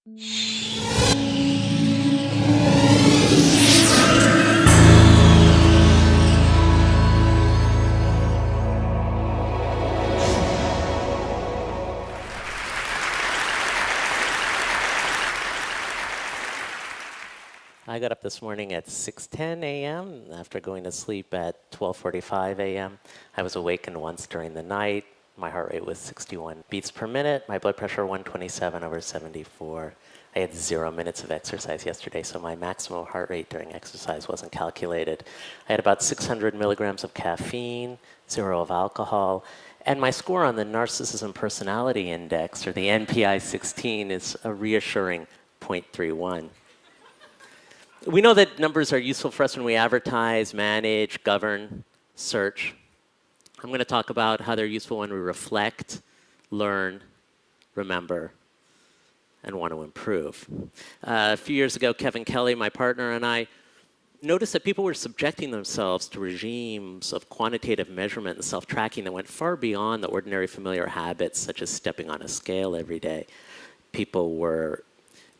I got up this morning at 6:10 a.m. after going to sleep at 12:45 a.m. I was awakened once during the night. My heart rate was 61 beats per minute. My blood pressure 127/74. I had 0 minutes of exercise yesterday, so my maximum heart rate during exercise wasn't calculated. I had about 600 milligrams of caffeine, 0 of alcohol, and my score on the Narcissism Personality Index, or the NPI-16, is a reassuring 0.31. We know that numbers are useful for us when we advertise, manage, govern, search. I'm going to talk about how they're useful when we reflect, learn, remember, and want to improve. A few years ago, Kevin Kelly, my partner, and I noticed that people were subjecting themselves to regimes of quantitative measurement and self-tracking that went far beyond the ordinary familiar habits, such as stepping on a scale every day. People were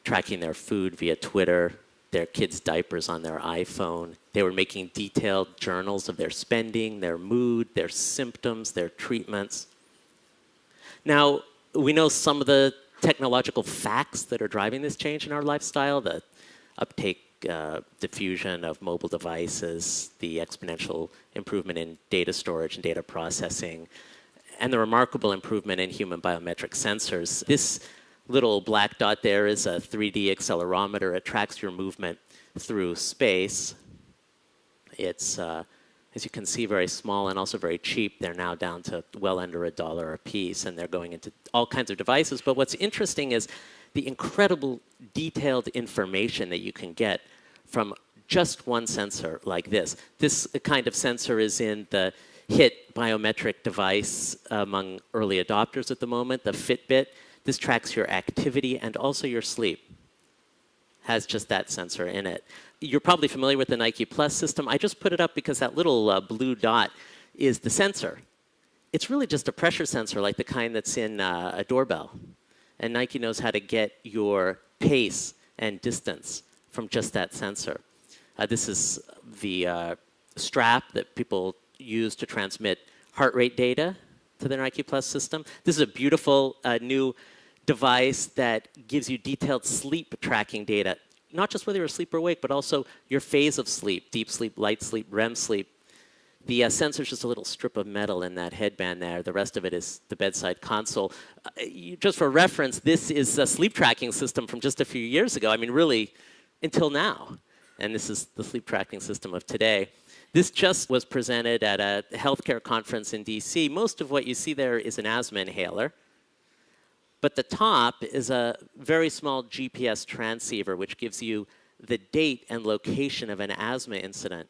tracking their food via Twitter, their kids' diapers on their iPhone. They were making detailed journals of their spending, their mood, their symptoms, their treatments. Now, we know some of the technological facts that are driving this change in our lifestyle, the uptake, diffusion of mobile devices, the exponential improvement in data storage and data processing, and the remarkable improvement in human biometric sensors. This little black dot there is a 3D accelerometer. It tracks your movement through space. It's, as you can see, very small and also very cheap. They're now down to well under $1 a piece, and they're going into all kinds of devices. But what's interesting is the incredible detailed information that you can get from just one sensor like this. This kind of sensor is in the hit biometric device among early adopters at the moment, the Fitbit. This tracks your activity and also your sleep. Has just that sensor in it. You're probably familiar with the Nike Plus system. I just put it up because that little blue dot is the sensor. It's really just a pressure sensor like the kind that's in a doorbell. And Nike knows how to get your pace and distance from just that sensor. This is the strap that people use to transmit heart rate data to the Nike Plus system. This is a beautiful new device that gives you detailed sleep tracking data, not just whether you're asleep or awake, but also your phase of sleep, deep sleep, light sleep, REM sleep. The sensor is just a little strip of metal in that headband there. The rest of it is the bedside console. Just for reference, this is a sleep tracking system from just a few years ago. I mean, really, until now. And this is the sleep tracking system of today. This just was presented at a healthcare conference in DC. Most of what you see there is an asthma inhaler. But the top is a very small GPS transceiver, which gives you the date and location of an asthma incident,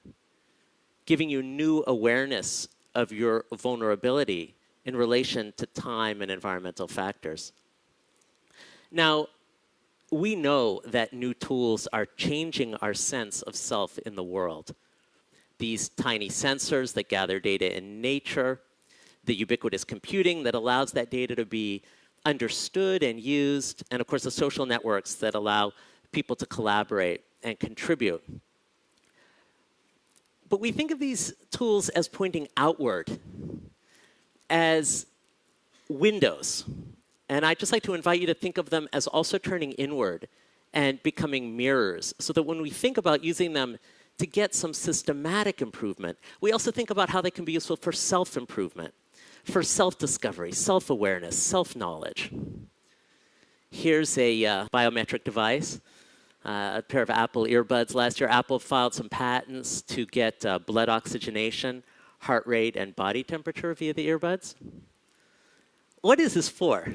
giving you new awareness of your vulnerability in relation to time and environmental factors. Now, we know that new tools are changing our sense of self in the world. These tiny sensors that gather data in nature, the ubiquitous computing that allows that data to be understood and used, and of course the social networks that allow people to collaborate and contribute. But we think of these tools as pointing outward, as windows. And I'd just like to invite you to think of them as also turning inward and becoming mirrors, so that when we think about using them to get some systematic improvement, we also think about how they can be useful for self-improvement, for self-discovery, self-awareness, self-knowledge. Here's a biometric device, a pair of Apple earbuds. Last year, Apple filed some patents to get blood oxygenation, heart rate, and body temperature via the earbuds. What is this for?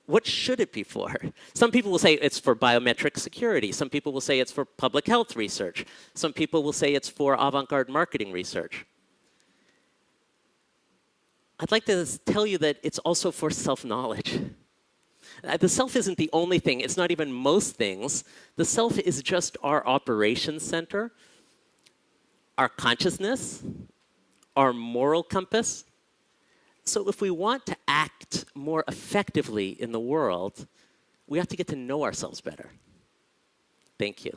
What should it be for? Some people will say it's for biometric security. Some people will say it's for public health research. Some people will say it's for avant-garde marketing research. I'd like to tell you that it's also for self-knowledge. The self isn't the only thing. It's not even most things. The self is just our operations center, our consciousness, our moral compass. So if we want to act more effectively in the world, we have to get to know ourselves better. Thank you.